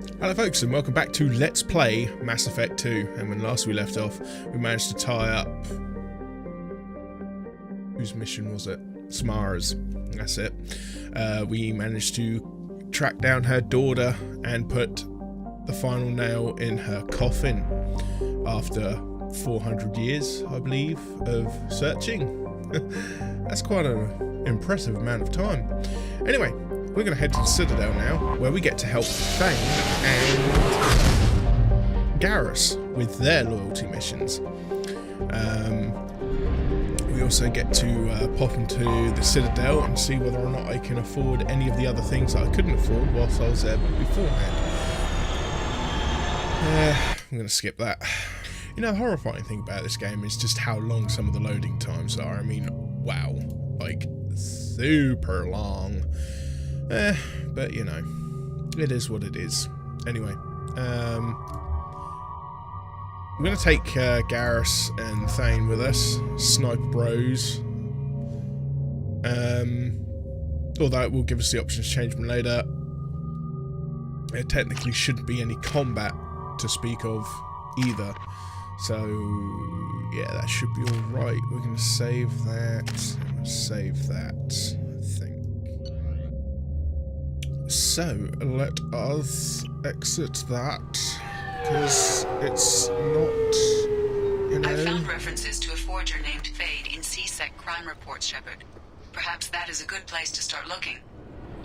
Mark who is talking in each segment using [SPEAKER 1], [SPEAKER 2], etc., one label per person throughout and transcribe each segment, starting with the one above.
[SPEAKER 1] Hello folks, and welcome back to Let's Play Mass Effect 2. And when last we left off, we managed to tie up... whose mission was it? Samara's. That's it. We managed to track down her daughter and put the final nail in her coffin after 400 years, I believe, of searching. That's quite an impressive amount of time. Anyway, we're going to head to the Citadel now, where we get to help Thane and Garrus with their loyalty missions. We also get to pop into the Citadel and see whether or not I can afford any of the other things that I couldn't afford whilst I was there beforehand. I'm going to skip that. You know, the horrifying thing about this game is just how long some of the loading times are. I mean, wow, like super long. But you know, it is what it is. Anyway, I'm going to take Garrus and Thane with us, sniper bros. Although it will give us the option to change them later. There technically shouldn't be any combat to speak of either. So, yeah, that should be alright. We're going to save that. I'm going to save that, I think. So, let us exit that, because it's not, you know...
[SPEAKER 2] I found references to a forger named Fade in CSEC crime reports, Shepard. Perhaps that is a good place to start looking.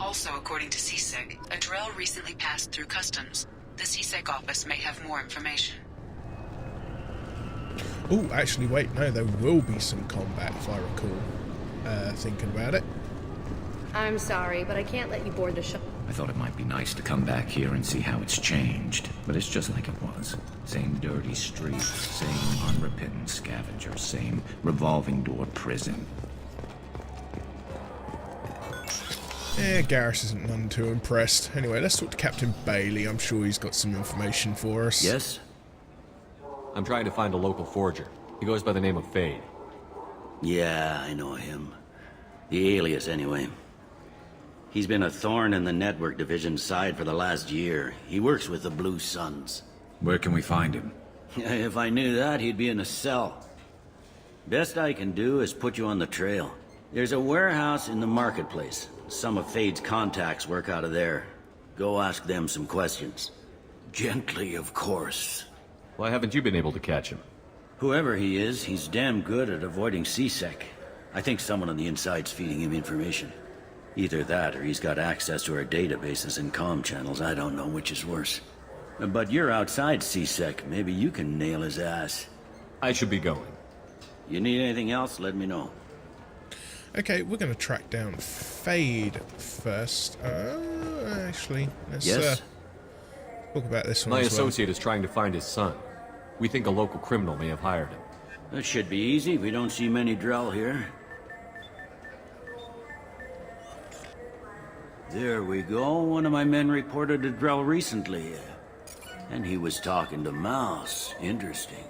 [SPEAKER 2] Also, according to CSEC, a drill recently passed through customs. The CSEC office may have more information.
[SPEAKER 1] Oh, actually, wait, no, there will be some combat, if I recall, thinking about it.
[SPEAKER 3] I'm sorry, but I can't let you board the ship.
[SPEAKER 4] I thought it might be nice to come back here and see how it's changed, but it's just like it was. Same dirty streets, same unrepentant scavengers, same revolving door prison.
[SPEAKER 1] Garrus isn't none too impressed. Anyway, let's talk to Captain Bailey. I'm sure he's got some information for us.
[SPEAKER 5] Yes?
[SPEAKER 6] I'm trying to find a local forger. He goes by the name of Fade.
[SPEAKER 5] Yeah, I know him. The alias, anyway. He's been a thorn in the network division's side for the last year. He works with the Blue Suns.
[SPEAKER 4] Where can we find him?
[SPEAKER 5] If I knew that, he'd be in a cell. Best I can do is put you on the trail. There's a warehouse in the marketplace. Some of Fade's contacts work out of there. Go ask them some questions. Gently, of course.
[SPEAKER 6] Why haven't you been able to catch him?
[SPEAKER 5] Whoever he is, he's damn good at avoiding CSEC. I think someone on the inside's feeding him information. Either that, or he's got access to our databases and comm channels. I don't know which is worse. But you're outside CSEC. Maybe you can nail his ass.
[SPEAKER 6] I should be going.
[SPEAKER 5] You need anything else, let me know.
[SPEAKER 1] Okay, we're going to track down Fade first. Actually, let's
[SPEAKER 5] Yes?
[SPEAKER 1] talk about this one
[SPEAKER 6] My
[SPEAKER 1] as well.
[SPEAKER 6] associate is trying to find his son. We think a local criminal may have hired him.
[SPEAKER 5] That should be easy. We don't see many Drell here. There we go. One of my men reported a Drell recently. And he was talking to Mouse. Interesting.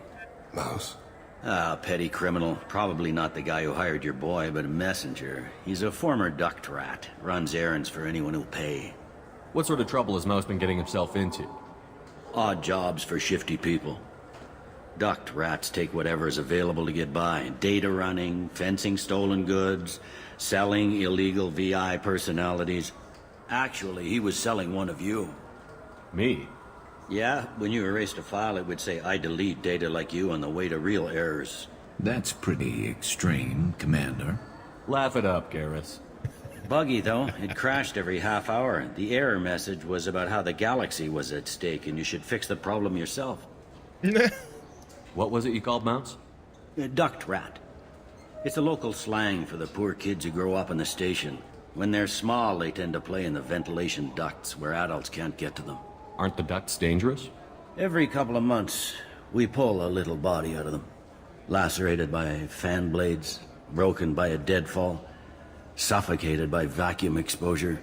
[SPEAKER 7] Mouse?
[SPEAKER 5] Ah, petty criminal. Probably not the guy who hired your boy, but a messenger. He's a former duct rat. Runs errands for anyone who'll pay.
[SPEAKER 6] What sort of trouble has Mouse been getting himself into?
[SPEAKER 5] Odd jobs for shifty people. Duct rats take whatever is available to get by. Data running, fencing stolen goods, selling illegal VI personalities. Actually, he was selling one of you.
[SPEAKER 6] Me?
[SPEAKER 5] Yeah, when you erased a file, it would say, I delete data like you on the way to real errors.
[SPEAKER 4] That's pretty extreme, Commander.
[SPEAKER 6] Laugh it up, Garrus.
[SPEAKER 5] Buggy, though. It crashed every half hour. The error message was about how the galaxy was at stake and you should fix the problem yourself.
[SPEAKER 6] What was it you called Mouse?
[SPEAKER 5] A duct rat. It's a local slang for the poor kids who grow up in the station. When they're small, they tend to play in the ventilation ducts where adults can't get to them.
[SPEAKER 6] Aren't the ducts dangerous?
[SPEAKER 5] Every couple of months, we pull a little body out of them. Lacerated by fan blades, broken by a deadfall, suffocated by vacuum exposure.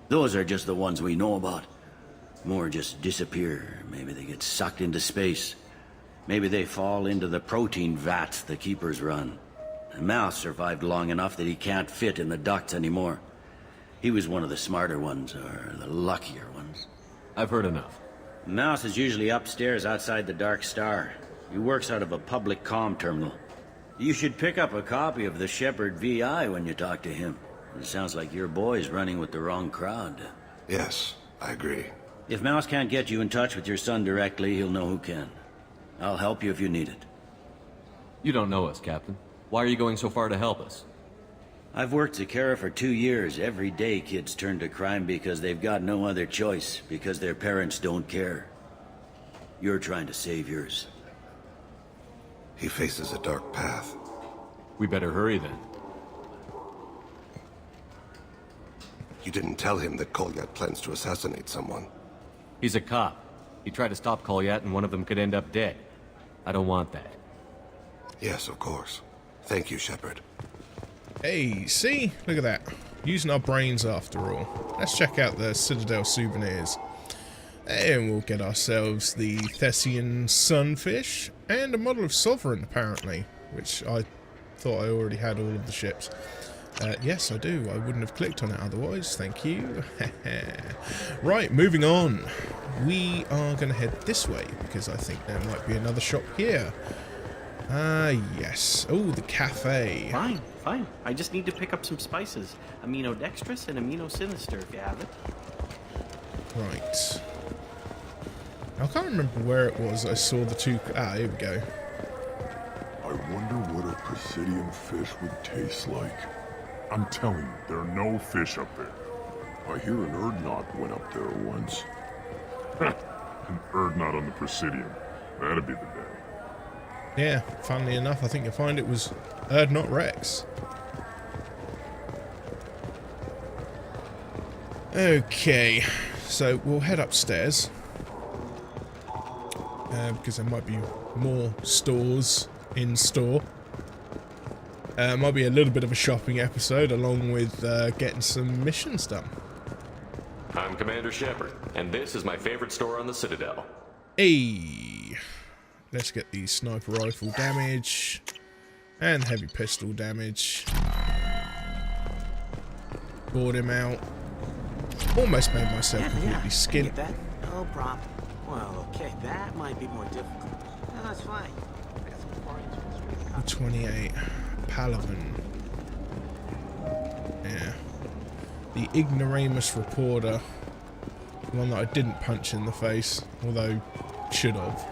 [SPEAKER 5] Those are just the ones we know about. More just disappear. Maybe they get sucked into space. Maybe they fall into the protein vats the Keepers run. And Mouse survived long enough that he can't fit in the ducts anymore. He was one of the smarter ones, or the luckier ones.
[SPEAKER 6] I've heard enough.
[SPEAKER 5] Mouse is usually upstairs outside the Dark Star. He works out of a public comm terminal. You should pick up a copy of the Shepherd VI when you talk to him. It sounds like your boy's running with the wrong crowd.
[SPEAKER 7] Yes, I agree.
[SPEAKER 5] If Mouse can't get you in touch with your son directly, he'll know who can. I'll help you if you need it.
[SPEAKER 6] You don't know us, Captain. Why are you going so far to help us?
[SPEAKER 5] I've worked Zakara for 2 years. Every day kids turn to crime because they've got no other choice, because their parents don't care. You're trying to save yours.
[SPEAKER 7] He faces a dark path.
[SPEAKER 6] We better hurry then.
[SPEAKER 7] You didn't tell him that Kolyat plans to assassinate someone.
[SPEAKER 6] He's a cop. He tried to stop Kolyat and one of them could end up dead. I don't want that.
[SPEAKER 7] Yes, of course. Thank you, Shepard.
[SPEAKER 1] Hey, see? Look at that. Using our brains after all. Let's check out the Citadel souvenirs. And we'll get ourselves the Thessian Sunfish and a model of Sovereign, apparently. Which I thought I already had all of the ships. Yes, I do. I wouldn't have clicked on it otherwise. Thank you. Right, moving on. We are going to head this way because I think there might be another shop here. Yes. Oh, the cafe.
[SPEAKER 8] Fine, fine. I just need to pick up some spices. Aminodextrous and aminosinister, if you have it.
[SPEAKER 1] Right. I can't remember where it was I saw the two... Ah, here we go.
[SPEAKER 9] I wonder what a Presidium fish would taste like. I'm telling you, there are no fish up there. I hear an Erdnot went up there once. An Erdnot on the Presidium. That'd be the day.
[SPEAKER 1] Yeah, funnily enough, I think you'll find it was Erdnot Rex. Okay, so we'll head upstairs. Because there might be more stores in store. Might be a little bit of a shopping episode along with getting some missions done.
[SPEAKER 10] I'm Commander Shepard, and this is my favorite store on the Citadel.
[SPEAKER 1] Hey, let's get the sniper rifle damage and heavy pistol damage. Board him out. Almost made myself completely skint.
[SPEAKER 8] Get that? No problem. Well, okay, that might be more difficult. No, that's fine. I got some foreign
[SPEAKER 1] 28. Palavan. Yeah. The ignoramus reporter. The one that I didn't punch in the face, although should have.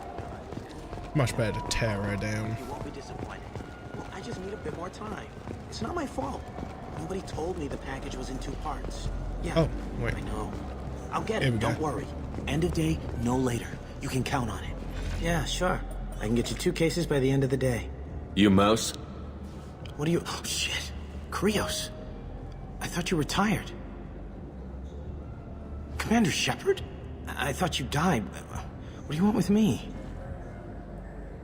[SPEAKER 1] Much better to tear her down.
[SPEAKER 8] You won't be disappointed. Well, I just need a bit more time. It's not my fault. Nobody told me the package was in 2 parts. Yeah.
[SPEAKER 1] Oh, wait.
[SPEAKER 8] I know. I'll get
[SPEAKER 1] Here
[SPEAKER 8] it.
[SPEAKER 1] we go.
[SPEAKER 8] Don't worry. End of day, no later. You can count on it. Yeah, sure. I can get you 2 cases by the end of the day.
[SPEAKER 6] You Mouse?
[SPEAKER 8] What are you... Oh, shit. Krios. I thought you retired. Commander Shepard? I thought you died. What do you want with me?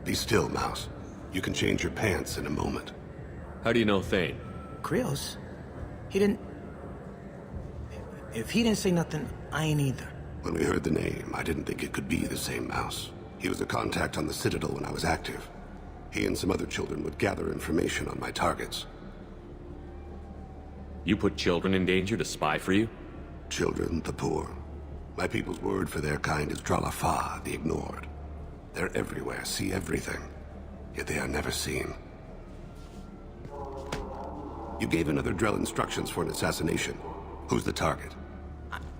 [SPEAKER 7] Be still, Mouse. You can change your pants in a moment.
[SPEAKER 6] How do you know Thane?
[SPEAKER 8] Krios? He didn't... If he didn't say nothing, I ain't either.
[SPEAKER 7] When we heard the name, I didn't think it could be the same Mouse. He was a contact on the Citadel when I was active. He and some other children would gather information on my targets.
[SPEAKER 10] You put children in danger to spy for you?
[SPEAKER 7] Children, the poor. My people's word for their kind is Dralafa, the ignored. They're everywhere, see everything. Yet they are never seen. You gave another Drell instructions for an assassination. Who's the target?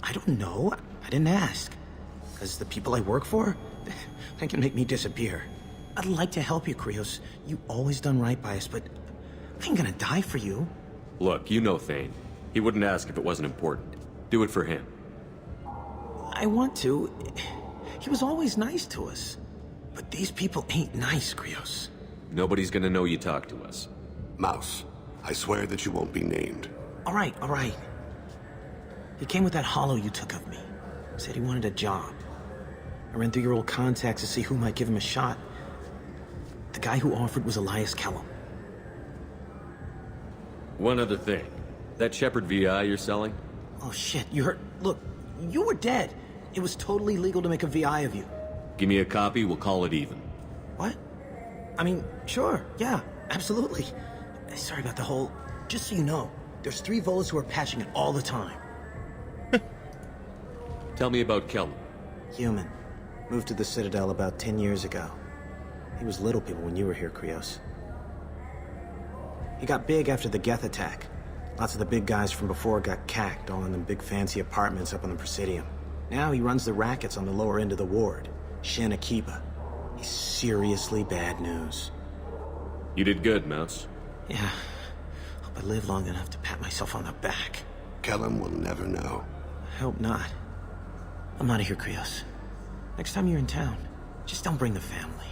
[SPEAKER 8] I don't know. I didn't ask. Because the people I work for, they can make me disappear. I'd like to help you, Krios. You always done right by us, but I ain't gonna die for you.
[SPEAKER 6] Look, you know Thane. He wouldn't ask if it wasn't important. Do it for him.
[SPEAKER 8] I want to. He was always nice to us. But these people ain't nice, Krios.
[SPEAKER 6] Nobody's gonna know you talked to us.
[SPEAKER 7] Mouse, I swear that you won't be named.
[SPEAKER 8] All right, all right. He came with that hollow you took of me. Said he wanted a job. I ran through your old contacts to see who might give him a shot. The guy who offered was Elias Kellum.
[SPEAKER 6] One other thing. That Shepherd VI you're selling?
[SPEAKER 8] Oh shit, you heard? Look, you were dead. It was totally legal to make a VI of you.
[SPEAKER 6] Give me a copy, we'll call it even.
[SPEAKER 8] What? I mean, sure, yeah, absolutely. Sorry about the whole... Just so you know, there's 3 Volas who are patching it all the time.
[SPEAKER 6] Tell me about Kellum.
[SPEAKER 8] Human. Moved to the Citadel about 10 years ago. He was little people when you were here, Krios. He got big after the Geth attack. Lots of the big guys from before got cacked, all in them big fancy apartments up on the Presidium. Now he runs the rackets on the lower end of the ward, Shin Akiba. He's seriously bad news.
[SPEAKER 10] You did good, Mouse.
[SPEAKER 8] Yeah. Hope I live long enough to pat myself on the back.
[SPEAKER 7] Kellum will never know.
[SPEAKER 8] I hope not. I'm out of here, Krios. Next time you're in town, just don't bring the family.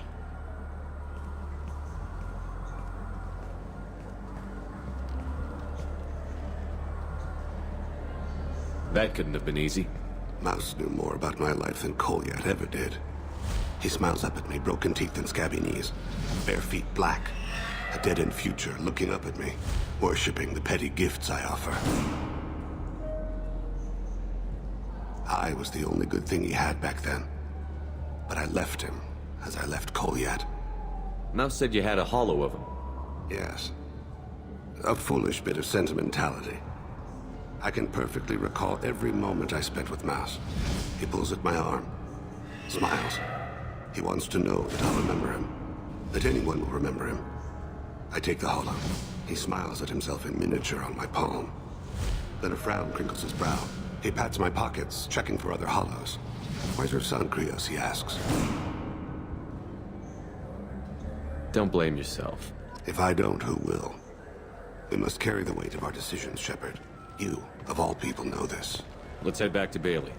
[SPEAKER 10] That couldn't have been easy.
[SPEAKER 7] Mouse knew more about my life than Kolyat ever did. He smiles up at me, broken teeth and scabby knees. Bare feet black. A dead-end future looking up at me, worshipping the petty gifts I offer. I was the only good thing he had back then. But I left him, as I left Kolyat.
[SPEAKER 10] Mouse said you had a hollow of him.
[SPEAKER 7] Yes. A foolish bit of sentimentality. I can perfectly recall every moment I spent with Mouse. He pulls at my arm, smiles. He wants to know that I'll remember him, that anyone will remember him. I take the hollow. He smiles at himself in miniature on my palm. Then a frown crinkles his brow. He pats my pockets, checking for other hollows. Where's your son, Krios, he asks.
[SPEAKER 10] Don't blame yourself.
[SPEAKER 7] If I don't, who will? We must carry the weight of our decisions, Shepard. You, of all people, know this.
[SPEAKER 10] Let's head back to Bailey.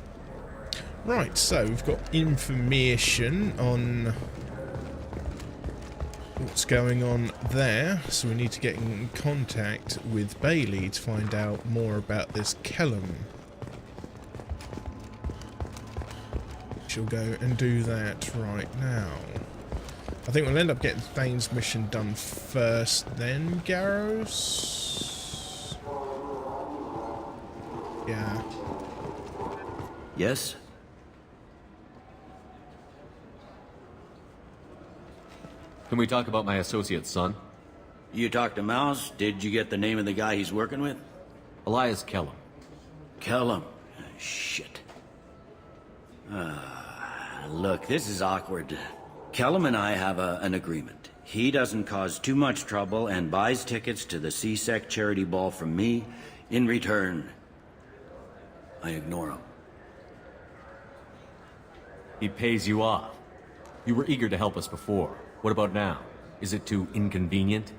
[SPEAKER 1] Right, so we've got information on what's going on there, so we need to get in contact with Bailey to find out more about this Kellum. She'll go and do that right now. I think we'll end up getting Thane's mission done first, then Garros? Yeah.
[SPEAKER 5] Yes?
[SPEAKER 6] Can we talk about my associate's son?
[SPEAKER 5] You talked to Mouse? Did you get the name of the guy he's working with?
[SPEAKER 6] Elias Kellum.
[SPEAKER 5] Kellum. Shit. Look, this is awkward. Kellum and I have an agreement. He doesn't cause too much trouble and buys tickets to the CSEC charity ball from me. In return, I ignore him.
[SPEAKER 6] He pays you off. You were eager to help us before. What about now? Is it too inconvenient?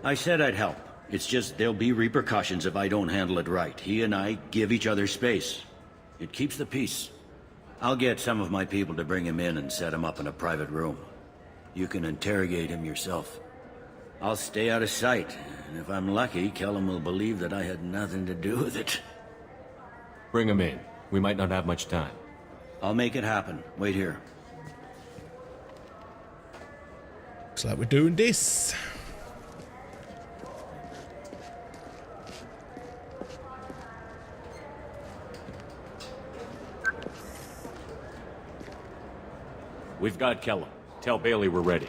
[SPEAKER 5] I said I'd help. It's just there'll be repercussions if I don't handle it right. He and I give each other space. It keeps the peace. I'll get some of my people to bring him in and set him up in a private room. You can interrogate him yourself. I'll stay out of sight, and if I'm lucky, Kellum will believe that I had nothing to do with it.
[SPEAKER 6] Bring him in. We might not have much time.
[SPEAKER 5] I'll make it happen. Wait here.
[SPEAKER 1] Looks like we're doing this.
[SPEAKER 6] We've got Kellum. Tell Bailey we're ready.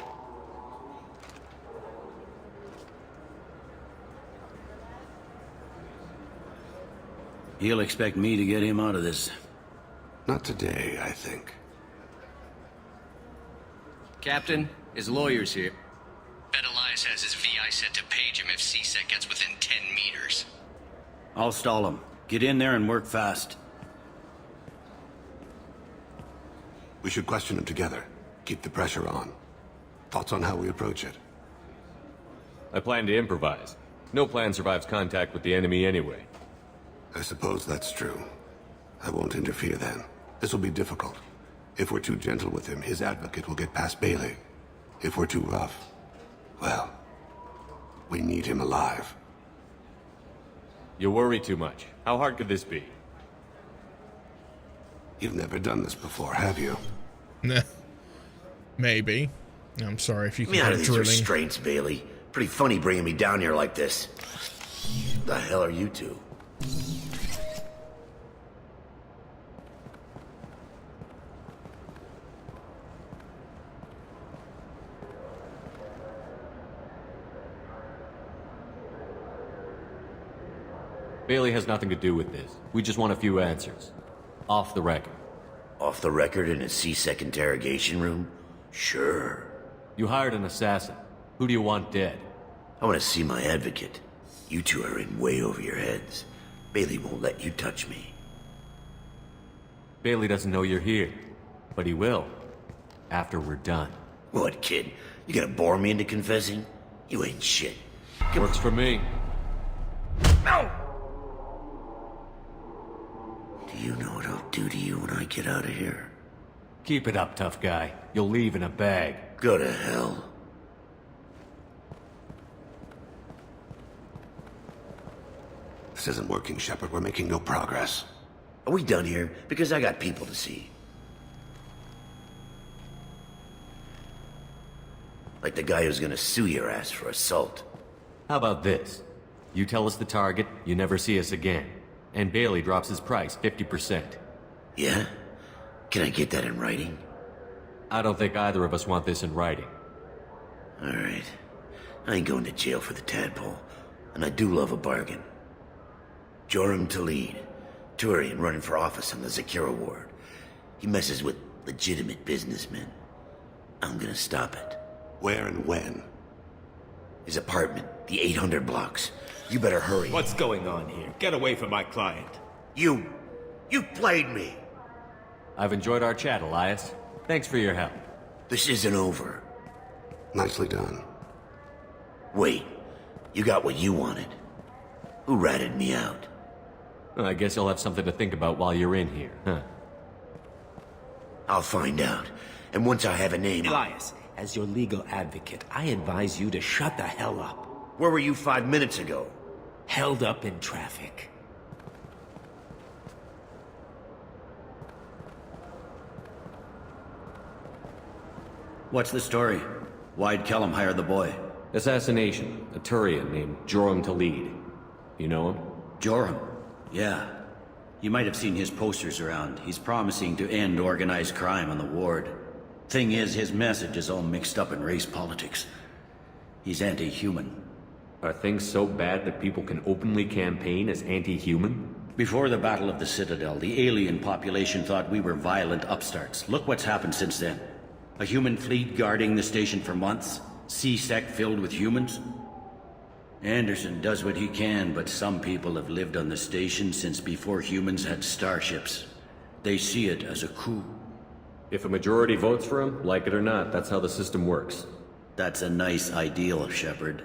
[SPEAKER 5] He'll expect me to get him out of this.
[SPEAKER 7] Not today, I think.
[SPEAKER 11] Captain, his lawyer's here. Bet Elias has his VI set to page him if CSEC gets within 10 meters.
[SPEAKER 5] I'll stall him. Get in there and work fast.
[SPEAKER 7] We should question him together. Keep the pressure on. Thoughts on how we approach it?
[SPEAKER 6] I plan to improvise. No plan survives contact with the enemy anyway.
[SPEAKER 7] I suppose that's true. I won't interfere then. This will be difficult. If we're too gentle with him, his advocate will get past Bailey. If we're too rough, well, we need him alive.
[SPEAKER 6] You worry too much. How hard could this be?
[SPEAKER 7] You've never done this before, have you?
[SPEAKER 1] Nah. Maybe. I'm sorry if you can
[SPEAKER 12] Get me out
[SPEAKER 1] hear
[SPEAKER 12] of these
[SPEAKER 1] drilling.
[SPEAKER 12] restraints, Bailey. Pretty funny bringing me down here like this. The hell are you two?
[SPEAKER 6] Bailey has nothing to do with this. We just want a few answers. Off the record.
[SPEAKER 12] Off the record in a C-Sec interrogation room? Sure.
[SPEAKER 6] You hired an assassin. Who do you want dead?
[SPEAKER 12] I want to see my advocate. You two are in way over your heads. Bailey won't let you touch me.
[SPEAKER 6] Bailey doesn't know you're here, but he will. After we're done.
[SPEAKER 12] What, kid? You gonna bore me into confessing? You ain't shit.
[SPEAKER 6] Works for me.
[SPEAKER 12] No! Do you know what I'll do to you when I get out of here?
[SPEAKER 6] Keep it up, tough guy. You'll leave in a bag.
[SPEAKER 12] Go to hell.
[SPEAKER 7] This isn't working, Shepard. We're making no progress.
[SPEAKER 12] Are we done here? Because I got people to see. Like the guy who's gonna sue your ass for assault.
[SPEAKER 6] How about this? You tell us the target, you never see us again. And Bailey drops his price 50%.
[SPEAKER 12] Yeah? Can I get that in writing?
[SPEAKER 6] I don't think either of us want this in writing.
[SPEAKER 12] Alright. I ain't going to jail for the tadpole. And I do love a bargain. Joram Talid. Turian running for office on the Zakira ward. He messes with legitimate businessmen. I'm gonna stop it.
[SPEAKER 7] Where and when?
[SPEAKER 12] His apartment, the 800 blocks. You better hurry.
[SPEAKER 13] What's going on here? Get away from my client.
[SPEAKER 12] You played me.
[SPEAKER 6] I've enjoyed our chat, Elias. Thanks for your help.
[SPEAKER 12] This isn't over.
[SPEAKER 7] Nicely done.
[SPEAKER 12] Wait, you got what you wanted. Who ratted me out?
[SPEAKER 6] I guess you'll have something to think about while you're in here, huh?
[SPEAKER 12] I'll find out. And once I have a name...
[SPEAKER 13] Elias, as your legal advocate, I advise you to shut the hell up.
[SPEAKER 12] Where were you 5 minutes ago?
[SPEAKER 13] Held up in traffic.
[SPEAKER 5] What's the story? Why'd Kellum hire the boy?
[SPEAKER 6] Assassination. A Turian named Joram Talid. You know him?
[SPEAKER 5] Joram? Yeah. You might have seen his posters around. He's promising to end organized crime on the ward. Thing is, his message is all mixed up in race politics. He's anti-human.
[SPEAKER 6] Are things so bad that people can openly campaign as anti-human?
[SPEAKER 5] Before the Battle of the Citadel, the alien population thought we were violent upstarts. Look what's happened since then. A human fleet guarding the station for months. C-Sec filled with humans. Anderson does what he can, but some people have lived on the station since before humans had starships. They see it as a coup.
[SPEAKER 6] If a majority votes for him, like it or not, that's how the system works.
[SPEAKER 5] That's a nice ideal, Shepard.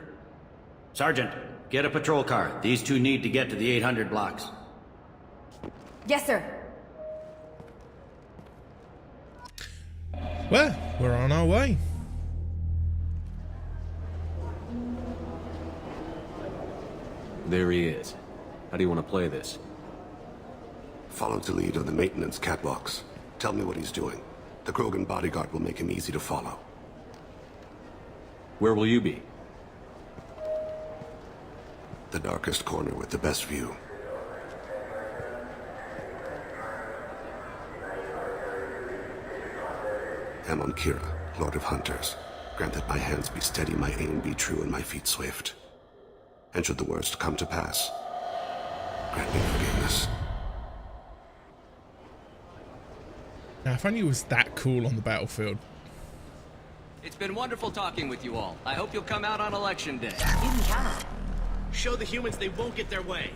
[SPEAKER 5] Sergeant, get a patrol car. These two need to get to the 800 blocks.
[SPEAKER 3] Yes, sir.
[SPEAKER 1] Well, we're on our way.
[SPEAKER 6] There he is. How do you want to play this?
[SPEAKER 7] Follow the lead on the maintenance catwalks. Tell me what he's doing. The Krogan bodyguard will make him easy to follow.
[SPEAKER 6] Where will you be?
[SPEAKER 7] The darkest corner with the best view. Amon Kira, Lord of Hunters. Grant that my hands be steady, my aim be true, and my feet swift. And should the worst come to pass, grant me forgiveness.
[SPEAKER 1] Now, if only it was that cool on the battlefield.
[SPEAKER 11] It's been wonderful talking with you all. I hope you'll come out on election day.
[SPEAKER 13] Show the humans they won't get their way.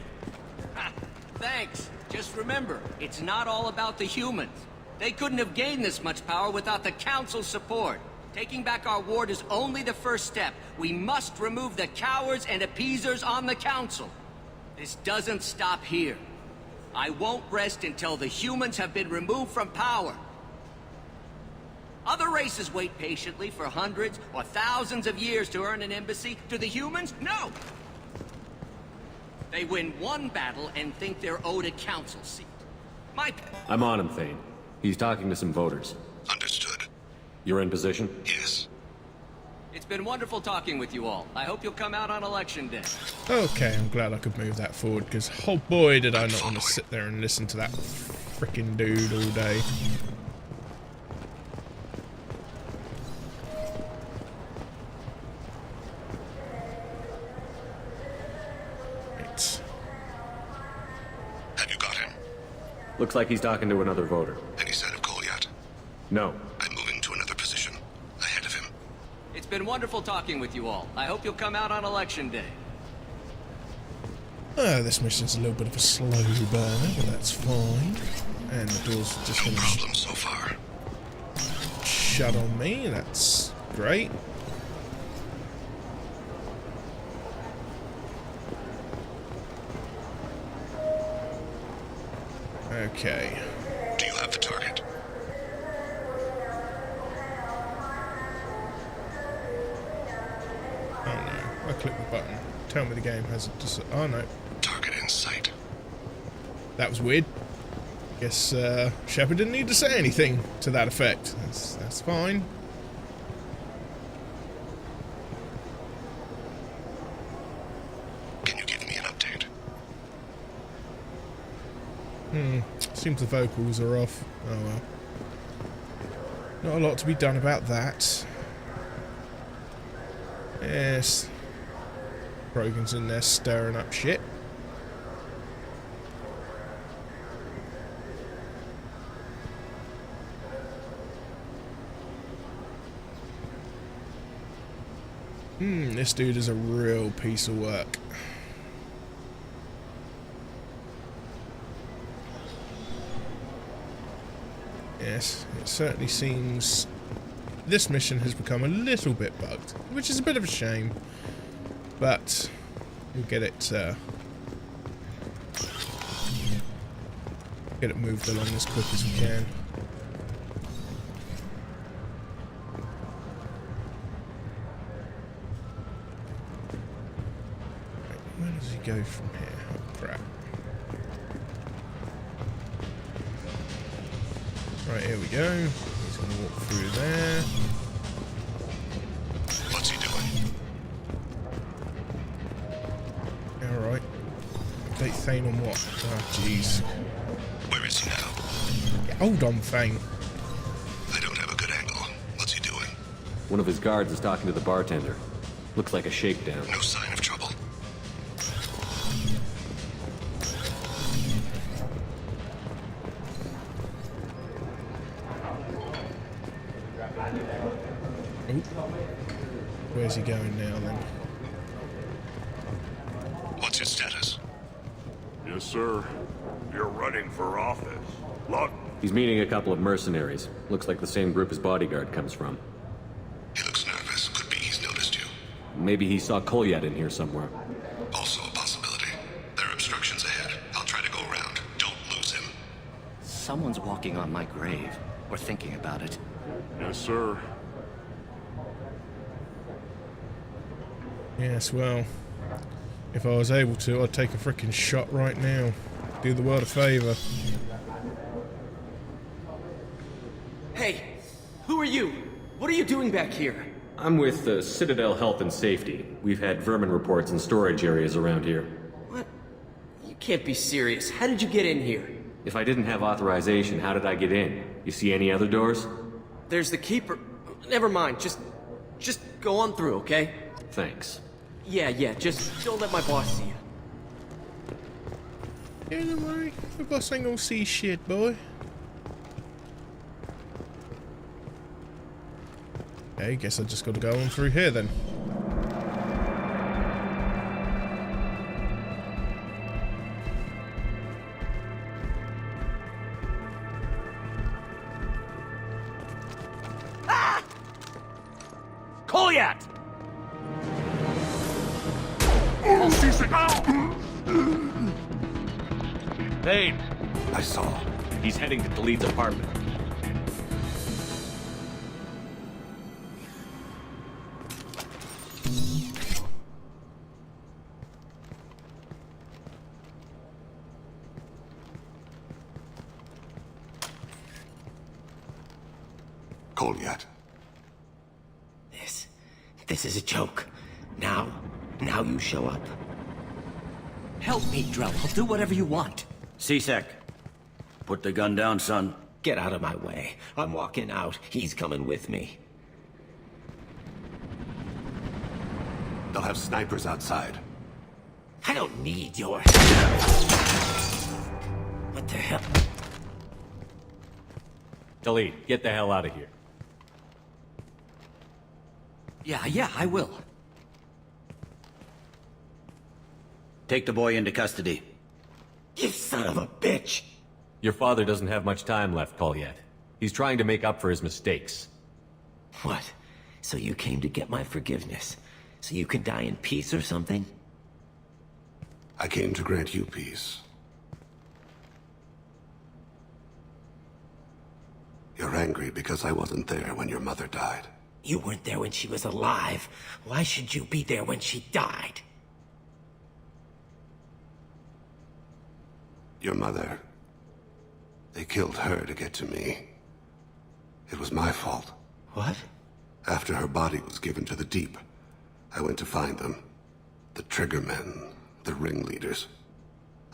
[SPEAKER 11] Ha, thanks. Just remember, it's not all about the humans. They couldn't have gained this much power without the Council's support. Taking back our ward is only the first step. We must remove the cowards and appeasers on the Council. This doesn't stop here. I won't rest until the humans have been removed from power. Other races wait patiently for hundreds or thousands of years to earn an embassy. Do the humans? No! They win one battle and think they're owed a council seat.
[SPEAKER 6] I'm on him, Thane. He's talking to some voters.
[SPEAKER 7] Understood.
[SPEAKER 6] You're in position?
[SPEAKER 7] Yes.
[SPEAKER 11] It's been wonderful talking with you all. I hope you'll come out on election day.
[SPEAKER 1] Okay, I'm glad I could move that forward, because oh boy did I not want to sit there and listen to that freaking dude all day.
[SPEAKER 6] Looks like he's talking to another voter.
[SPEAKER 7] Any sign of Cole yet?
[SPEAKER 6] No.
[SPEAKER 7] I'm moving to another position. Ahead of him.
[SPEAKER 11] It's been wonderful talking with you all. I hope you'll come out on Election Day.
[SPEAKER 1] This mission's a little bit of a slow burner, but that's fine. And the door's just
[SPEAKER 7] No
[SPEAKER 1] gonna
[SPEAKER 7] problem so far.
[SPEAKER 1] shut on me. That's great. Okay.
[SPEAKER 7] Do you have the target?
[SPEAKER 1] Oh no, I clicked the button. Tell me the game has it. Oh no.
[SPEAKER 7] Target in sight.
[SPEAKER 1] That was weird. Guess Shepard didn't need to say anything to that effect. That's fine.
[SPEAKER 7] Can you give me an update?
[SPEAKER 1] Seems the vocals are off. Oh well. Not a lot to be done about that. Yes. Krogan's in there stirring up shit. This dude is a real piece of work. Yes, it certainly seems this mission has become a little bit bugged, which is a bit of a shame, but we'll get it moved along as quick as we can. Where does he go from here? Oh crap. Right, here we go. He's going to walk through there.
[SPEAKER 7] What's he doing?
[SPEAKER 1] Alright. Update Thane on what? Oh, jeez.
[SPEAKER 7] Where is he now?
[SPEAKER 1] Yeah, hold on, Thane.
[SPEAKER 7] I don't have a good angle. What's he doing?
[SPEAKER 6] One of his guards is talking to the bartender. Looks like a shakedown.
[SPEAKER 7] No sign of trouble.
[SPEAKER 1] Where's he going now, then?
[SPEAKER 7] What's his status?
[SPEAKER 9] Yes, sir. You're running for office. Look.
[SPEAKER 6] He's meeting a couple of mercenaries. Looks like the same group his bodyguard comes from.
[SPEAKER 7] He looks nervous. Could be he's noticed you.
[SPEAKER 6] Maybe he saw Kolyat in here somewhere.
[SPEAKER 7] Also a possibility. There are obstructions ahead. I'll try to go around. Don't lose him.
[SPEAKER 12] Someone's walking on my grave. Or thinking about it.
[SPEAKER 9] Yes, sir.
[SPEAKER 1] Yes, well, if I was able to, I'd take a freaking shot right now. Do the world a favor.
[SPEAKER 13] Hey, who are you? What are you doing back here?
[SPEAKER 6] I'm with the Citadel Health and Safety. We've had vermin reports in storage areas around here.
[SPEAKER 13] What? You can't be serious. How did you get in here?
[SPEAKER 6] If I didn't have authorization, how did I get in? You see any other doors?
[SPEAKER 13] There's the keeper. Never mind. Just go on through, okay?
[SPEAKER 6] Thanks.
[SPEAKER 13] Yeah, just don't let my boss see you.
[SPEAKER 1] Yeah, don't worry. The boss ain't gonna see shit, boy. Okay, guess I just gotta go on through here then.
[SPEAKER 13] Kolyat!
[SPEAKER 6] Thane!
[SPEAKER 7] I saw.
[SPEAKER 6] He's heading to Khalid's apartment.
[SPEAKER 7] Kolyat.
[SPEAKER 12] This is a joke. Now you show up.
[SPEAKER 11] Help me, Drell. I'll do whatever you want.
[SPEAKER 5] C-Sec. Put the gun down, son.
[SPEAKER 12] Get out of my way. I'm walking out. He's coming with me.
[SPEAKER 7] They'll have snipers outside.
[SPEAKER 12] I don't need your help. What the hell?
[SPEAKER 6] Talid, get the hell out of here.
[SPEAKER 11] Yeah, I will.
[SPEAKER 5] Take the boy into custody.
[SPEAKER 13] You son of a bitch!
[SPEAKER 6] Your father doesn't have much time left, Colliet. He's trying to make up for his mistakes.
[SPEAKER 13] What? So you came to get my forgiveness? So you can die in peace or something?
[SPEAKER 7] I came to grant you peace. You're angry because I wasn't there when your mother died.
[SPEAKER 13] You weren't there when she was alive. Why should you be there when she died?
[SPEAKER 7] Your mother... They killed her to get to me. It was my fault.
[SPEAKER 13] What?
[SPEAKER 7] After her body was given to the deep, I went to find them. The triggermen, the ringleaders.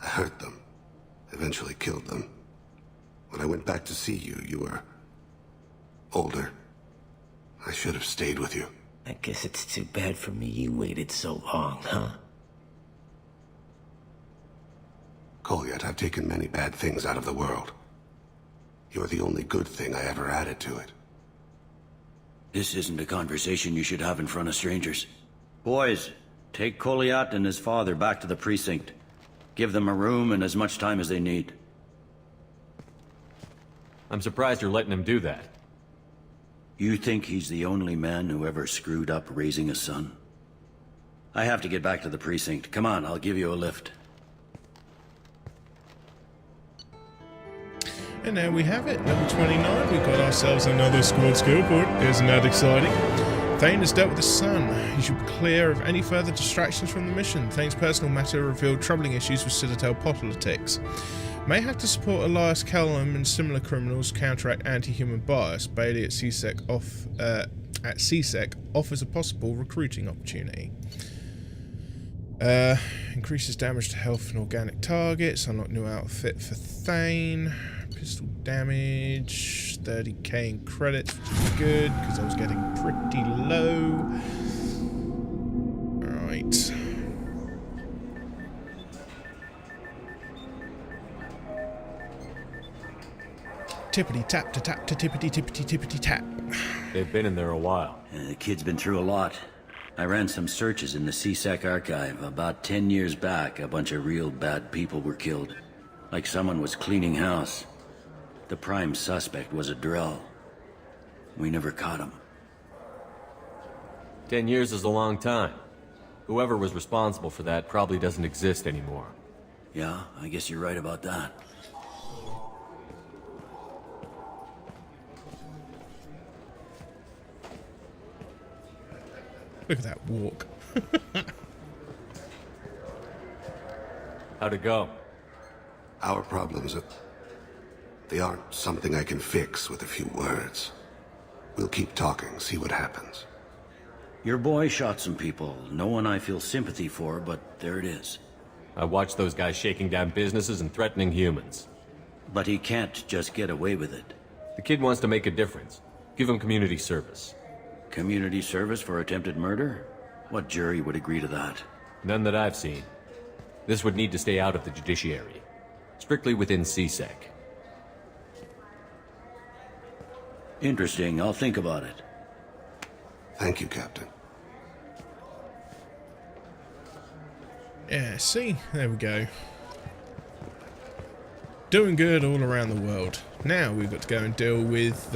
[SPEAKER 7] I hurt them, eventually killed them. When I went back to see you, you were... older. I should have stayed with you.
[SPEAKER 13] I guess it's too bad for me you waited so long, huh?
[SPEAKER 7] Colliet, I've taken many bad things out of the world. You're the only good thing I ever added to it.
[SPEAKER 5] This isn't a conversation you should have in front of strangers. Boys, take Colliet and his father back to the precinct. Give them a room and as much time as they need.
[SPEAKER 6] I'm surprised you're letting him do that.
[SPEAKER 5] You think he's the only man who ever screwed up raising a son? I have to get back to the precinct. Come on, I'll give you a lift.
[SPEAKER 1] And there we have it, level 29. We've got ourselves another squad skill point. Isn't that exciting? Thane has dealt with the sun. He should be clear of any further distractions from the mission. Thane's personal matter revealed troubling issues with Citadel politics. May have to support Elias Callum and similar criminals counteract anti-human bias. Bailey at CSEC offers a possible recruiting opportunity. Increases damage to health and organic targets. Unlock new outfit for Thane. Pistol damage. 30k in credits, which is good because I was getting pretty low. Right. Tippity tap to tap to tippity tippity tippity tap.
[SPEAKER 6] They've been in there a while.
[SPEAKER 5] The kid's been through a lot. I ran some searches in the CSEC archive. About 10 years back, a bunch of real bad people were killed. Like someone was cleaning house. The prime suspect was a Drell. We never caught him.
[SPEAKER 6] 10 years is a long time. Whoever was responsible for that probably doesn't exist anymore.
[SPEAKER 5] Yeah, I guess you're right about that.
[SPEAKER 1] Look at that walk.
[SPEAKER 6] How'd it go?
[SPEAKER 7] Our problems they aren't something I can fix with a few words. We'll keep talking, see what happens.
[SPEAKER 5] Your boy shot some people. No one I feel sympathy for, but there it is.
[SPEAKER 6] I watched those guys shaking down businesses and threatening humans.
[SPEAKER 5] But he can't just get away with it.
[SPEAKER 6] The kid wants to make a difference. Give him community service.
[SPEAKER 5] Community service for attempted murder? What jury would agree to that?
[SPEAKER 6] None that I've seen. This would need to stay out of the judiciary. Strictly within CSEC.
[SPEAKER 5] Interesting. I'll think about it.
[SPEAKER 7] Thank you, Captain.
[SPEAKER 1] Yeah, see? There we go. Doing good all around the world. Now we've got to go and deal with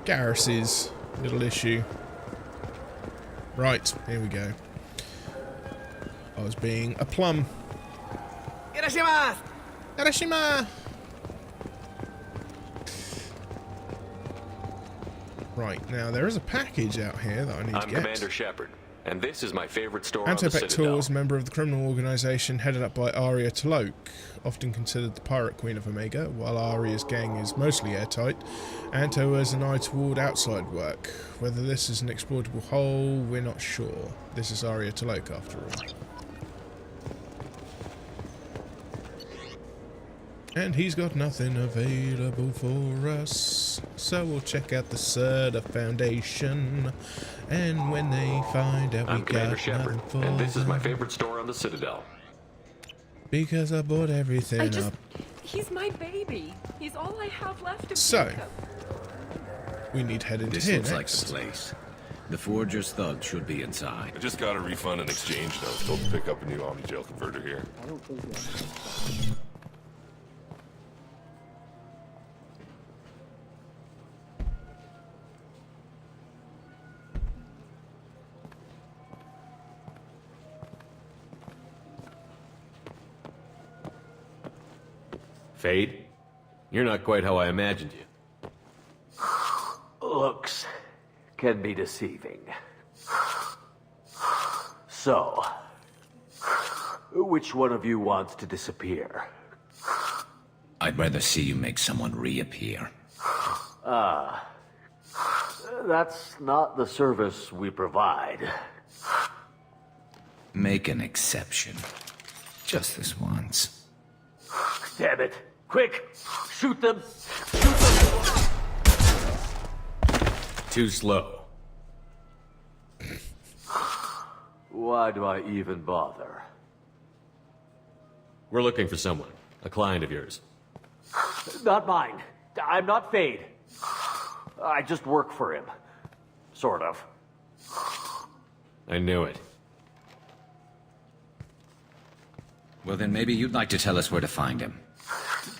[SPEAKER 1] Garrus's little issue. Right, here we go. I was being a plum.
[SPEAKER 11] Hiroshima!
[SPEAKER 1] Hiroshima! Right, now there is a package out here that I need to get.
[SPEAKER 10] I'm Commander Shepard, and this is my favorite store on the
[SPEAKER 1] Antopec
[SPEAKER 10] Citadel.
[SPEAKER 1] Tours, member of the criminal organisation headed up by Arya T'Loak, often considered the pirate queen of Omega. While Arya's gang is mostly airtight, Anto has an eye toward outside work. Whether this is an exploitable hole, we're not sure. This is Arya T'Loak after all. And he's got nothing available for us, so we'll check out the Serta Foundation. And when they find out
[SPEAKER 10] I'm
[SPEAKER 1] we
[SPEAKER 10] Commander
[SPEAKER 1] got
[SPEAKER 10] Shepard,
[SPEAKER 1] nothing for
[SPEAKER 10] and this is my
[SPEAKER 1] them,
[SPEAKER 10] favorite store on the Citadel.
[SPEAKER 1] because I bought everything up.
[SPEAKER 14] He's my baby. He's all I have left of
[SPEAKER 1] So,
[SPEAKER 14] Jacob.
[SPEAKER 1] we need to head into
[SPEAKER 4] This
[SPEAKER 1] here
[SPEAKER 4] looks
[SPEAKER 1] next.
[SPEAKER 4] like the place. The Forger's thug should be inside.
[SPEAKER 9] I just got a refund and exchange, and I was told to pick up a new Omni Jail converter here.
[SPEAKER 6] Fade? You're not quite how I imagined you.
[SPEAKER 15] Looks can be deceiving. So, which one of you wants to disappear?
[SPEAKER 4] I'd rather see you make someone reappear.
[SPEAKER 15] That's not the service we provide.
[SPEAKER 4] Make an exception. Just this once.
[SPEAKER 15] Damn it. Quick! Shoot them!
[SPEAKER 6] Too slow.
[SPEAKER 15] Why do I even bother?
[SPEAKER 6] We're looking for someone. A client of yours.
[SPEAKER 15] Not mine. I'm not Fade. I just work for him. Sort of.
[SPEAKER 6] I knew it.
[SPEAKER 4] Well, then maybe you'd like to tell us where to find him.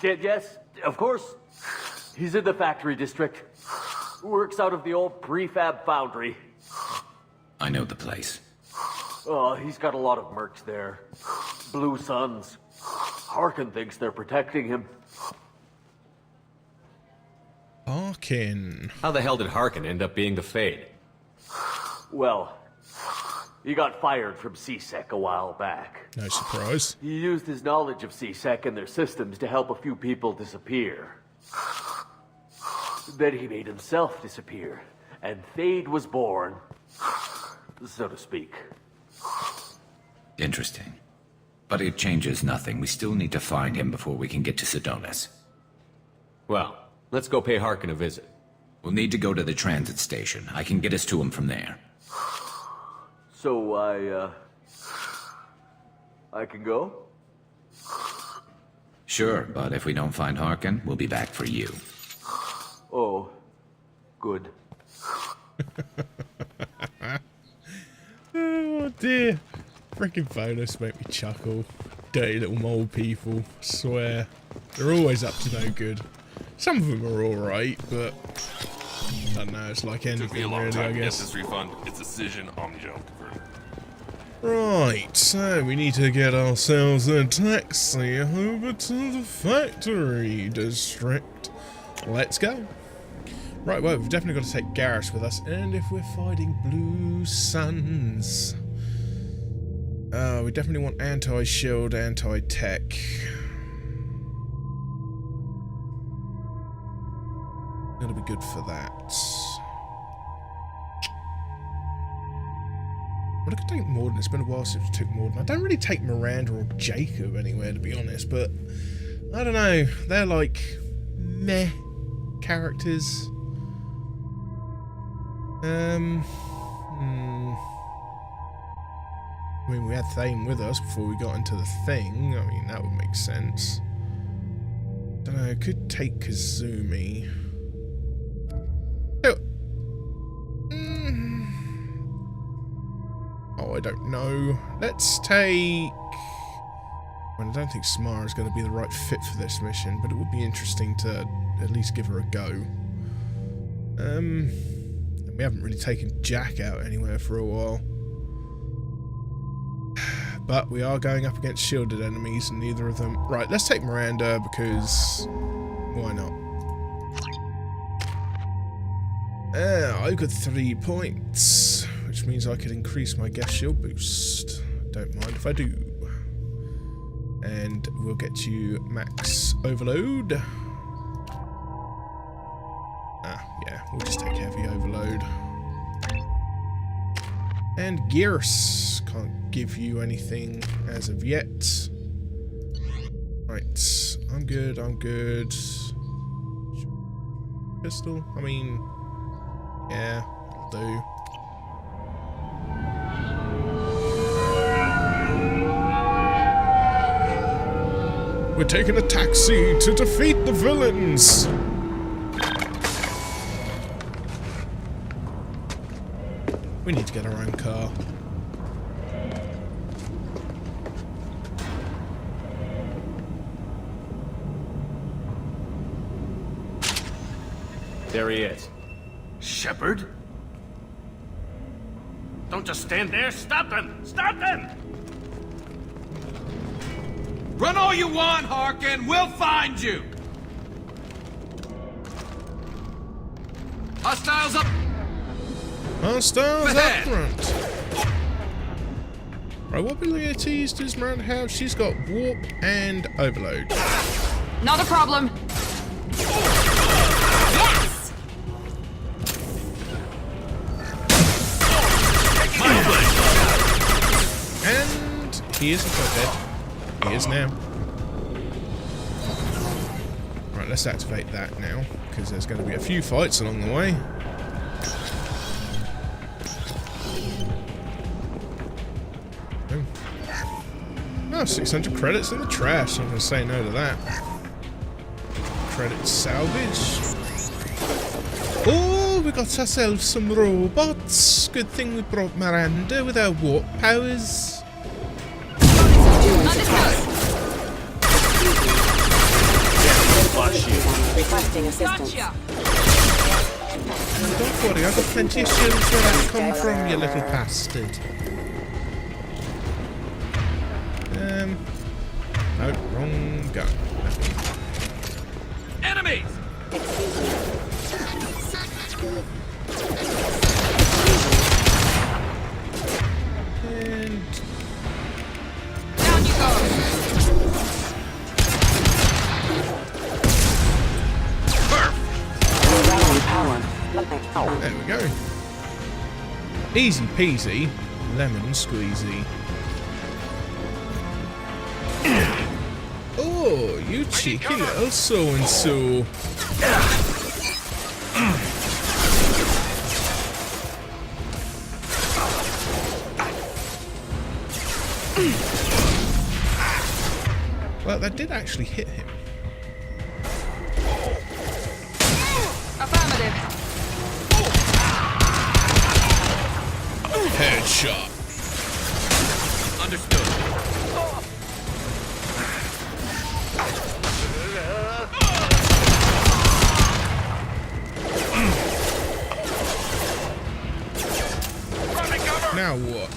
[SPEAKER 15] Yes, of course. He's in the factory district. Works out of the old prefab foundry.
[SPEAKER 4] I know the place.
[SPEAKER 15] Oh, he's got a lot of mercs there. Blue Suns. Harkin thinks they're protecting him.
[SPEAKER 1] Harkin.
[SPEAKER 6] How the hell did Harkin end up being the Fade?
[SPEAKER 15] Well, he got fired from CSEC a while back.
[SPEAKER 1] No surprise.
[SPEAKER 15] He used his knowledge of CSEC and their systems to help a few people disappear. Then he made himself disappear, and Fade was born, so to speak.
[SPEAKER 4] Interesting. But it changes nothing. We still need to find him before we can get to Sedonis.
[SPEAKER 6] Well, let's go pay Harkin a visit.
[SPEAKER 4] We'll need to go to the transit station. I can get us to him from there.
[SPEAKER 15] So I can go?
[SPEAKER 4] Sure, but if we don't find Harkin, we'll be back for you.
[SPEAKER 15] Oh, good.
[SPEAKER 1] Oh dear. Freaking bonus make me chuckle. Dirty little mole people, I swear. They're always up to no good. Some of them are alright, but I don't know, it's like
[SPEAKER 9] It took me a
[SPEAKER 1] anything
[SPEAKER 9] long
[SPEAKER 1] really,
[SPEAKER 9] time
[SPEAKER 1] I
[SPEAKER 9] to get
[SPEAKER 1] guess.
[SPEAKER 9] this refund. It's a Cision Omni Jail converter.
[SPEAKER 1] Right, so we need to get ourselves a taxi over to the factory district. Let's go. Right, well, we've definitely got to take Garrus with us, and if we're fighting Blue Suns, we definitely want anti-shield, anti-tech. Gonna be good for that. But I could take Morden. It's been a while since I took Morden. I don't really take Miranda or Jacob anywhere, to be honest, but I don't know. They're like meh characters. I mean, we had Thane with us before we got into the thing. I mean, that would make sense. Don't know. I could take Kazumi. Oh, I don't know. Let's take... Well, I don't think Samara's going to be the right fit for this mission, but it would be interesting to at least give her a go. We haven't really taken Jack out anywhere for a while. But we are going up against shielded enemies, and neither of them... Right, let's take Miranda, because... why not? I've got 3 points, which means I could increase my gas shield boost. Don't mind if I do. And we'll get you max overload. Yeah, we'll just take heavy overload. And Gears can't give you anything as of yet. Right, I'm good, I'm good. Pistol? I mean, yeah, it'll do. We're taking a taxi to defeat the villains. We need to get our own car.
[SPEAKER 6] There he is.
[SPEAKER 11] Shepard? Don't just stand there. Stop them! Stop them!
[SPEAKER 16] Run all you want, Harkin. We'll find you. Hostiles up.
[SPEAKER 1] Hostiles up
[SPEAKER 16] Ahead.
[SPEAKER 1] front. Right, what abilities does Miranda have? She's got warp and overload.
[SPEAKER 14] Not a problem. Yes!
[SPEAKER 1] And he isn't quite dead. He is now. Right, let's activate that now, because there's going to be a few fights along the way. Oh, 600 credits in the trash. I'm going to say no to that. Credits salvage. Oh, we got ourselves some robots. Good thing we brought Miranda with our warp powers.
[SPEAKER 17] Requesting assistance.
[SPEAKER 14] Gotcha.
[SPEAKER 1] Don't worry, I've got plenty of shields where that come from, you little bastard. No, wrong gun.
[SPEAKER 16] Enemies!
[SPEAKER 1] And
[SPEAKER 14] Down you go.
[SPEAKER 1] there we go. Easy peasy, lemon squeezy. Oh, you cheeky little so-and-so. Well, that did actually hit him.
[SPEAKER 14] Affirmative.
[SPEAKER 1] Headshot.
[SPEAKER 16] Understood.
[SPEAKER 1] Now what?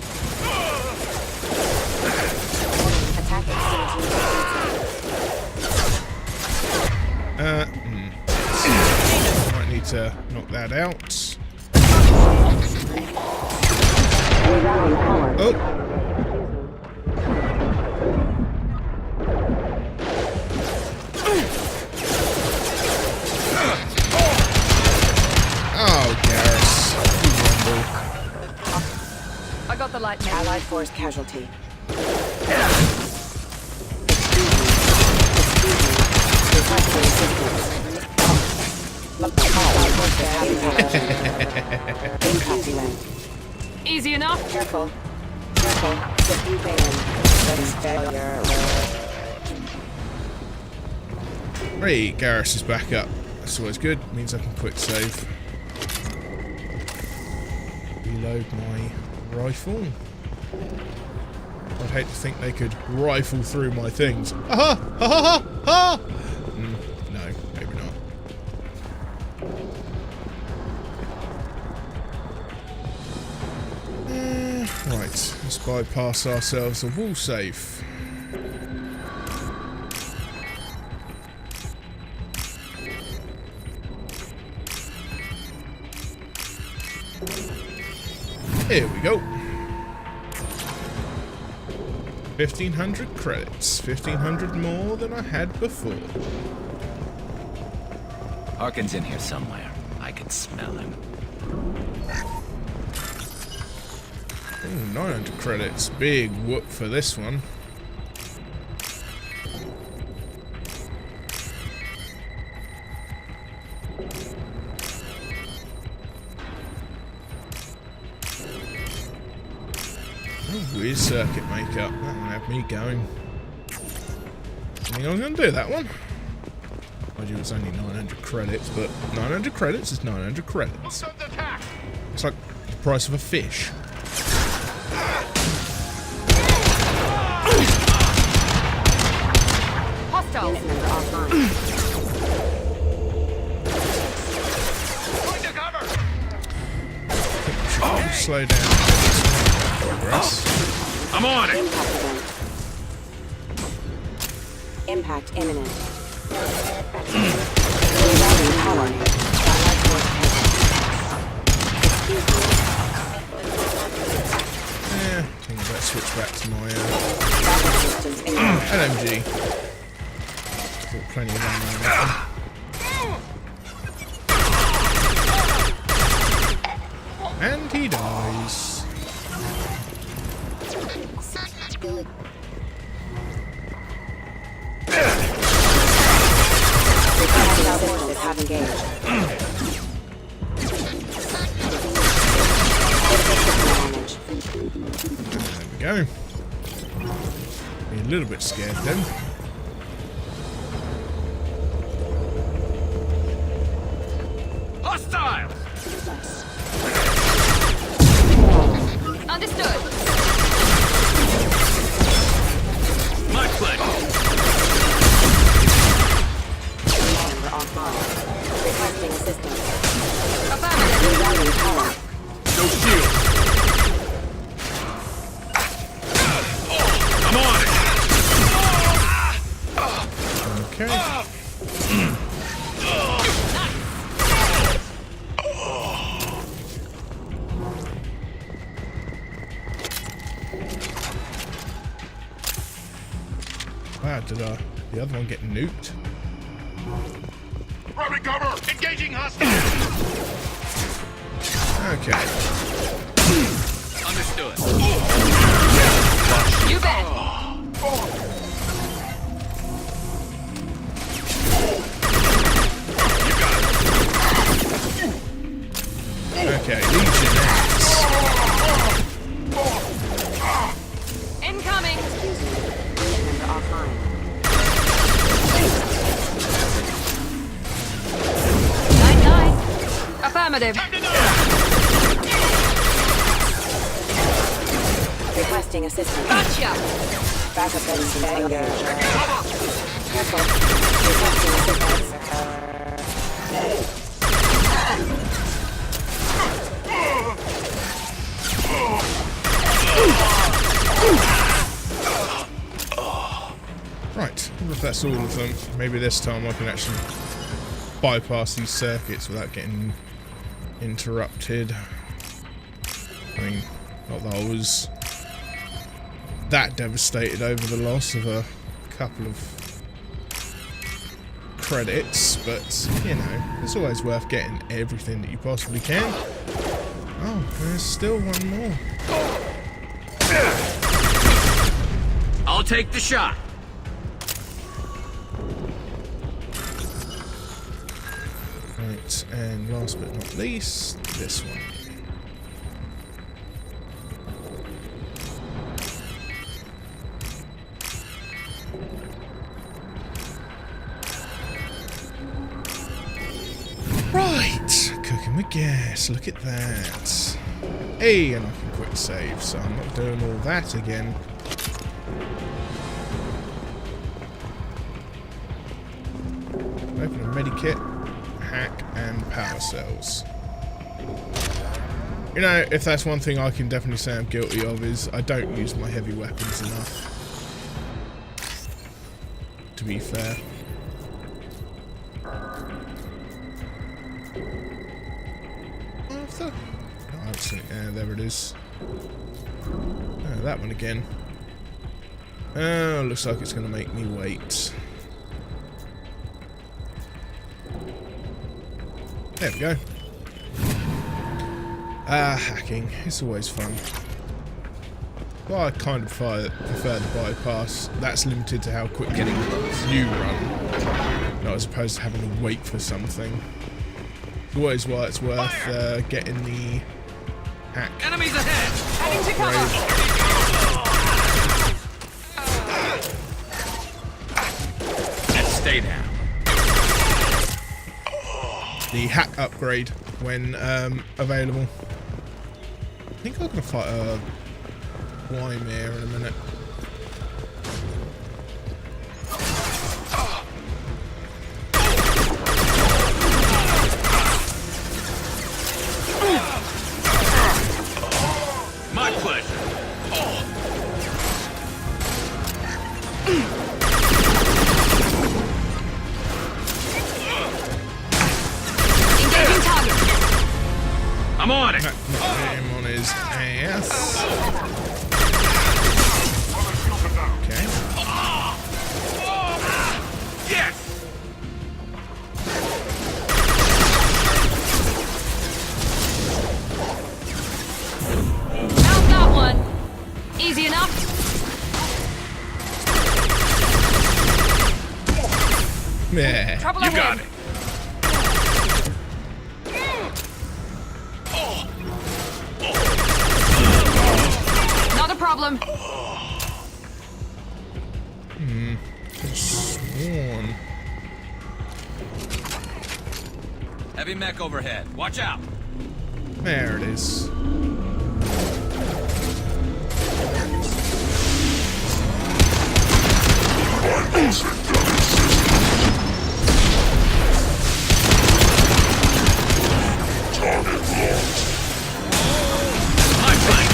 [SPEAKER 1] Might need to knock that out. Oh! Oh, Garrus.
[SPEAKER 14] I got the light now.
[SPEAKER 17] Allied force casualty.
[SPEAKER 14] Easy enough.
[SPEAKER 17] Careful. Careful. Failure.
[SPEAKER 1] Hey, Garrus is back up. That's always good. Means I can quick save. Reload my rifle. I'd hate to think they could rifle through my things. Ha ha ha ha ha! No, maybe not. Right, let's bypass ourselves a wall safe. Here we go. 1,500 credits. 1,500 more than I had before.
[SPEAKER 4] Harkin's in here somewhere. I can smell him.
[SPEAKER 1] Ooh, 900 credits. Big whoop for this one. Oh, weird circuit makeup. That one had me going. think I was going to do that one. Mind you, it's only 900 credits, but 900 credits is 900 credits. It's like the price of a fish.
[SPEAKER 14] Hostile.
[SPEAKER 17] Unit member offline.
[SPEAKER 1] Slow down. Progress.
[SPEAKER 16] I'm on it.
[SPEAKER 17] Impact imminent. Rerouting power.
[SPEAKER 1] Yeah, I think let's switch back to my
[SPEAKER 17] Systems
[SPEAKER 1] LMG. Got plenty of ammo in that one. And he dies.
[SPEAKER 17] systems have engaged.
[SPEAKER 1] There we go. Be a little bit scared then.
[SPEAKER 16] Hostile!
[SPEAKER 14] Understood.
[SPEAKER 16] My pleasure.
[SPEAKER 17] Member offline. Requesting assistance.
[SPEAKER 14] Affirmative.
[SPEAKER 17] Rerouting power.
[SPEAKER 16] No shield. I'm on it.
[SPEAKER 1] Okay. Wow, did the other one get nuked?
[SPEAKER 16] Grabbing cover! Engaging hostile!
[SPEAKER 1] Okay.
[SPEAKER 16] Understood.
[SPEAKER 14] You bet.
[SPEAKER 1] Okay, Legionnaires.
[SPEAKER 14] Incoming.
[SPEAKER 17] Member offline.
[SPEAKER 14] 9-9. Affirmative.
[SPEAKER 17] Requesting assistance.
[SPEAKER 14] Gotcha.
[SPEAKER 17] Backup systems engaged. Careful. Requesting assistance.
[SPEAKER 1] Right, I wonder if that's all of them. Maybe this time I can actually bypass these circuits without getting interrupted. I mean, not that I was that devastated over the loss of a couple of credits, but you know, it's always worth getting everything that you possibly can. Oh, there's still one more.
[SPEAKER 16] I'll take the shot.
[SPEAKER 1] Right, and last but not least, this one. Right, cooking with gas, look at that. Hey, and I can quick save, so I'm not doing all that again. Open a medikit, hack, and power cells. You know, if that's one thing I can definitely say I'm guilty of, is I don't use my heavy weapons enough. To be fair. Oh, I've seen it. There it is. Oh, that one again. Oh, looks like it's going to make me wait. There we go. Hacking. It's always fun. Well, I kind of prefer the bypass. That's limited to how quickly you run. Not as opposed to having to wait for something. It's always why it's worth getting the hack.
[SPEAKER 16] Enemies ahead!
[SPEAKER 14] Heading to cover!
[SPEAKER 16] Stay down.
[SPEAKER 1] The hack upgrade when available. I think I'm gonna fight a Wymere in a minute.
[SPEAKER 16] My pleasure.
[SPEAKER 14] Engaging target.
[SPEAKER 16] I'm on it.
[SPEAKER 1] Hit him on his ass. Okay.
[SPEAKER 16] Yes.
[SPEAKER 14] Found that one. Easy enough.
[SPEAKER 1] Yeah.
[SPEAKER 14] Trouble
[SPEAKER 16] You
[SPEAKER 14] ahead.
[SPEAKER 16] got it.
[SPEAKER 14] Not a problem.
[SPEAKER 1] Sworn.
[SPEAKER 16] Heavy mech overhead. Watch out.
[SPEAKER 1] There it is.
[SPEAKER 16] My flank.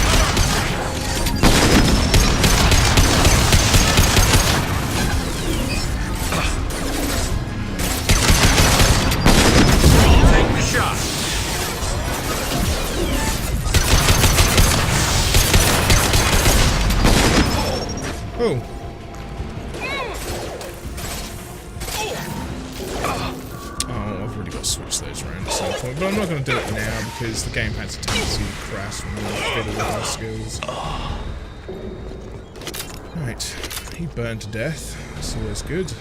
[SPEAKER 16] Take the shot.
[SPEAKER 1] Oh. Oh, I've already got to switch those around at some point, but I'm not going to do it now because the game has a tendency to crash when we fiddle with our skills. Right, he burned to death. That's always good.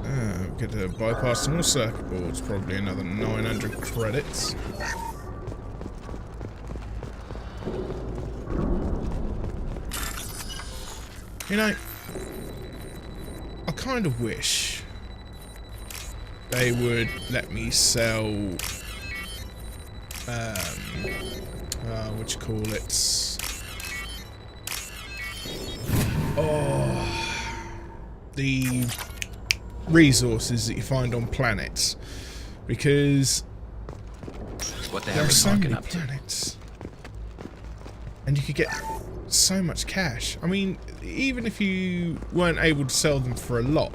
[SPEAKER 1] We get to bypass some more circuit boards, probably another 900 credits. You know, I kind of wish they would let me sell, what you call it? Oh, the resources that you find on planets, because
[SPEAKER 16] What the
[SPEAKER 1] there
[SPEAKER 16] hell
[SPEAKER 1] are
[SPEAKER 16] is
[SPEAKER 1] so many
[SPEAKER 16] up to?
[SPEAKER 1] planets, and you could get so much cash. I mean, even if you weren't able to sell them for a lot,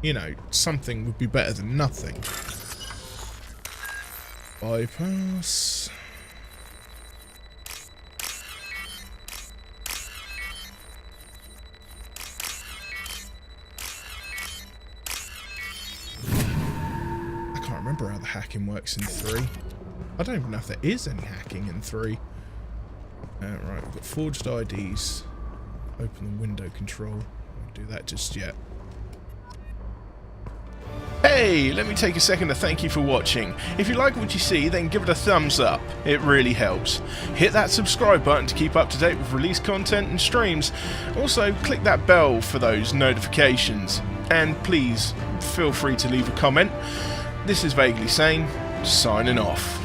[SPEAKER 1] you know, something would be better than nothing. Bypass. I can't remember how the hacking works in 3. I don't even know if there is any hacking in 3. Right, we've got forged IDs. Open the window control. Won't do that just yet. Hey, let me take a second to thank you for watching. If you like what you see, then give it a thumbs up. It really helps. Hit that subscribe button to keep up to date with released content and streams. Also, click that bell for those notifications. And please, feel free to leave a comment. This is VaguelySane, signing off.